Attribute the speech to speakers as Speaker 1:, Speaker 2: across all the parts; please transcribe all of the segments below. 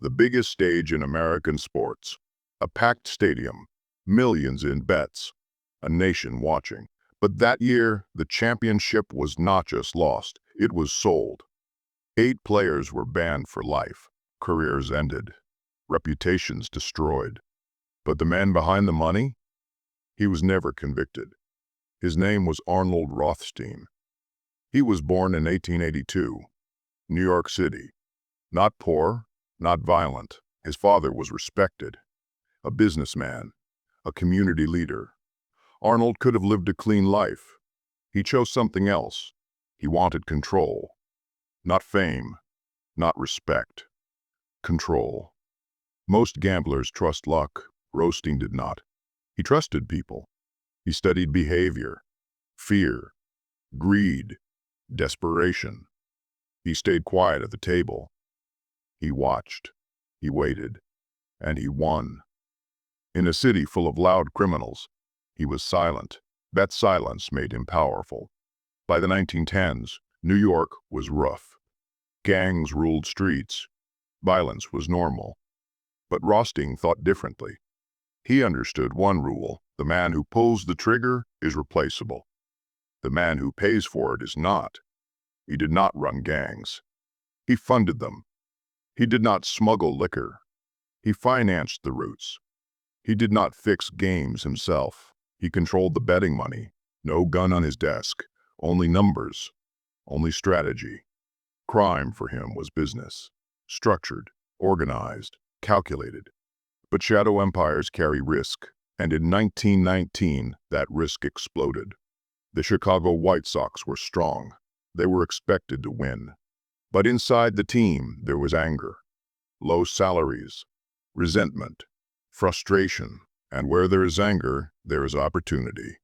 Speaker 1: The biggest stage in American sports. A packed stadium, millions in bets, a nation watching. But that year, the championship was not just lost, it was sold. 8 players were banned for life, careers ended, reputations destroyed. But the man behind the money? He was never convicted. His name was Arnold Rothstein. He was born in 1882, New York City. Not poor, not violent. His father was respected, a businessman, a community leader. Arnold could have lived a clean life. He chose something else. He wanted control. Not fame, not respect. Control. Most gamblers trust luck. Rothstein did not. He trusted people. He studied behavior, fear, greed, desperation. He stayed quiet at the table. He watched, he waited, and he won. In a city full of loud criminals, he was silent. That silence made him powerful. By the 1910s, New York was rough. Gangs ruled streets. Violence was normal. But Rothstein thought differently. He understood one rule: the man who pulls the trigger is replaceable. The man who pays for it is not. He did not run gangs. He funded them. He did not smuggle liquor. He financed the routes. He did not fix games himself. He controlled the betting money. No gun on his desk. Only numbers. Only strategy. Crime for him was business. Structured, organized, calculated. But shadow empires carry risk, and in 1919, that risk exploded. The Chicago White Sox were strong. They were expected to win. But inside the team, there was anger, low salaries, resentment, frustration, and where there is anger, there is opportunity.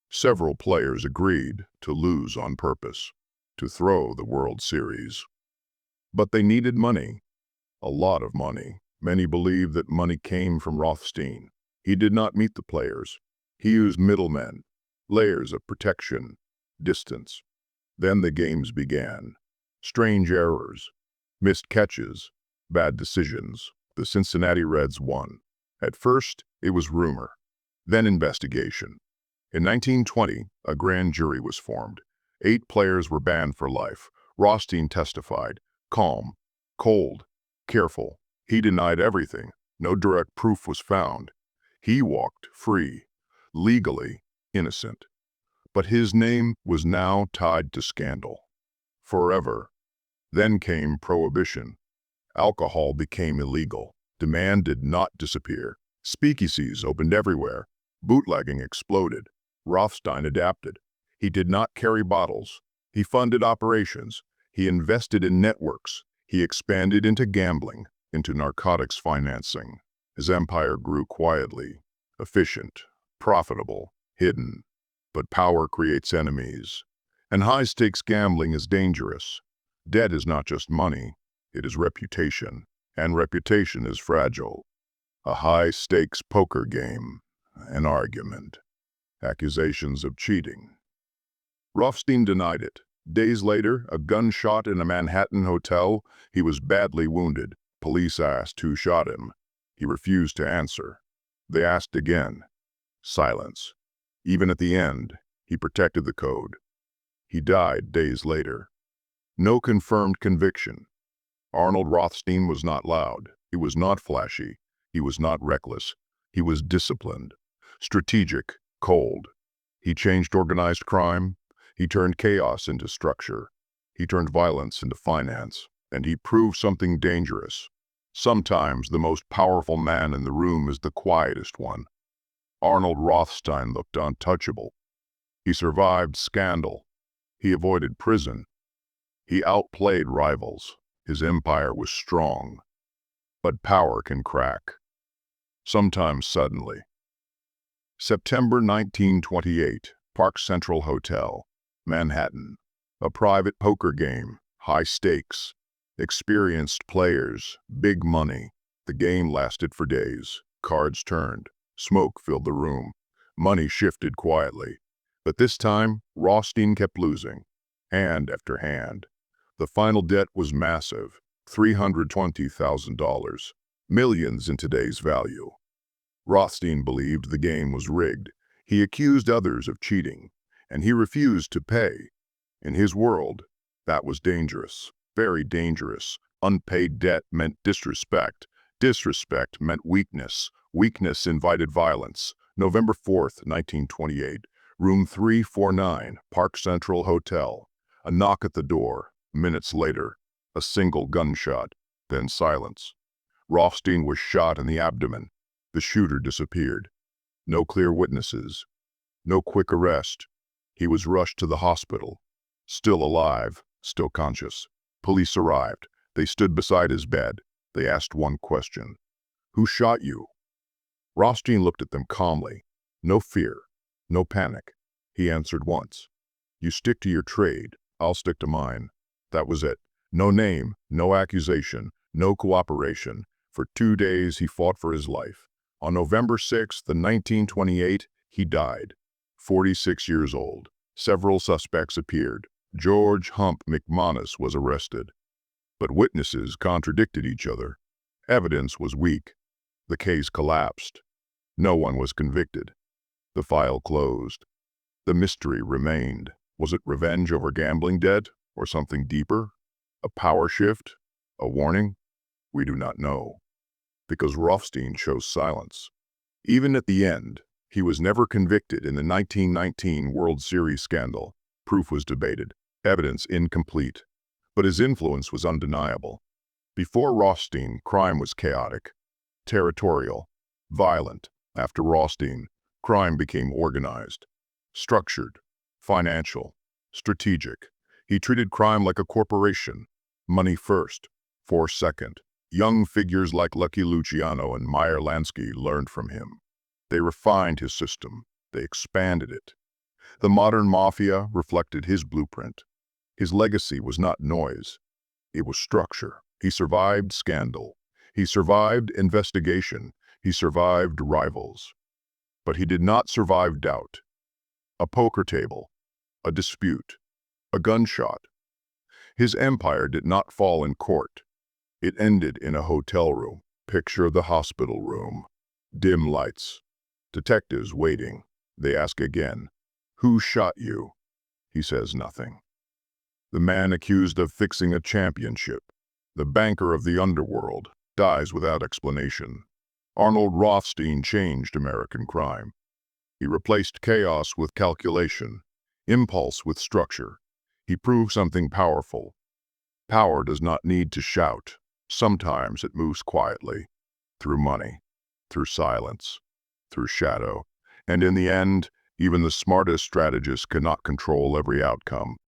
Speaker 1: Several players agreed to lose on purpose, to throw the World Series. But they needed money, a lot of money. Many believe that money came from Rothstein. He did not meet the players. He used middlemen, layers of protection, distance. Then the games began. Strange errors, missed catches, bad decisions. The Cincinnati Reds won. At first, it was rumor, then investigation. In 1920, a grand jury was formed. 8 players were banned for life. Rothstein testified, calm, cold, careful. He denied everything. No direct proof was found. He walked free, legally innocent. But his name was now tied to scandal. Forever. Then came prohibition. Alcohol became illegal. Demand did not disappear. Speakeasies opened everywhere. Bootlegging exploded. Rothstein adapted. He did not carry bottles. He funded operations. He invested in networks. He expanded into gambling, into narcotics financing. His empire grew quietly, efficient, profitable, hidden. But power creates enemies. And high-stakes gambling is dangerous. Debt is not just money, it is reputation. And reputation is fragile. A high-stakes poker game, an argument, accusations of cheating. Rothstein denied it. Days later, a gunshot in a Manhattan hotel. He was badly wounded. Police asked who shot him. He refused to answer. They asked again. Silence. Even at the end, he protected the code. He died days later. No confirmed conviction. Arnold Rothstein was not loud. He was not flashy. He was not reckless. He was disciplined, strategic, cold. He changed organized crime. He turned chaos into structure. He turned violence into finance. And he proved something dangerous. Sometimes the most powerful man in the room is the quietest one. Arnold Rothstein looked untouchable. He survived scandal. He avoided prison. He outplayed rivals. His empire was strong. But power can crack. Sometimes suddenly. September 1928, Park Central Hotel, Manhattan. A private poker game, high stakes, experienced players, big money. The game lasted for days. Cards turned. Smoke filled the room. Money shifted quietly. But this time, Rothstein kept losing, hand after hand. The final debt was massive, $320,000, millions in today's value. Rothstein believed the game was rigged. He accused others of cheating, and he refused to pay. In his world, that was dangerous, very dangerous. Unpaid debt meant disrespect. Disrespect meant weakness. Weakness invited violence. November 4th, 1928, room 349, Park Central Hotel. A knock at the door. Minutes later, a single gunshot, then silence. Rothstein was shot in the abdomen. The shooter disappeared. No clear witnesses. No quick arrest. He was rushed to the hospital. Still alive, still conscious. Police arrived. They stood beside his bed. They asked one question. "Who shot you?" Rothstein looked at them calmly. No fear, no panic. He answered once. "You stick to your trade, I'll stick to mine." That was it. No name, no accusation, no cooperation. For 2 days he fought for his life. On November 6th, 1928, he died. 46 years old. Several suspects appeared. George "Hump" McManus was arrested. But witnesses contradicted each other. Evidence was weak. The case collapsed. No one was convicted. The file closed. The mystery remained. Was it revenge over gambling debt, or something deeper? A power shift? A warning? We do not know. Because Rothstein chose silence. Even at the end, he was never convicted in the 1919 World Series scandal. Proof was debated, evidence incomplete, but his influence was undeniable. Before Rothstein, crime was chaotic, territorial, violent. After Rothstein, crime became organized, structured, financial, strategic. He treated crime like a corporation. Money first, force second. Young figures like Lucky Luciano and Meyer Lansky learned from him. They refined his system. They expanded it. The modern mafia reflected his blueprint. His legacy was not noise. It was structure. He survived scandal. He survived investigation. He survived rivals. But he did not survive doubt. A poker table, a dispute, a gunshot. His empire did not fall in court. It ended in a hotel room. Picture the hospital room. Dim lights. Detectives waiting. They ask again, "Who shot you?" He says nothing. The man accused of fixing a championship, the banker of the underworld, dies without explanation. Arnold Rothstein changed American crime. He replaced chaos with calculation, impulse with structure. He proved something powerful. Power does not need to shout. Sometimes it moves quietly, through money, through silence, through shadow. And in the end, even the smartest strategist cannot control every outcome.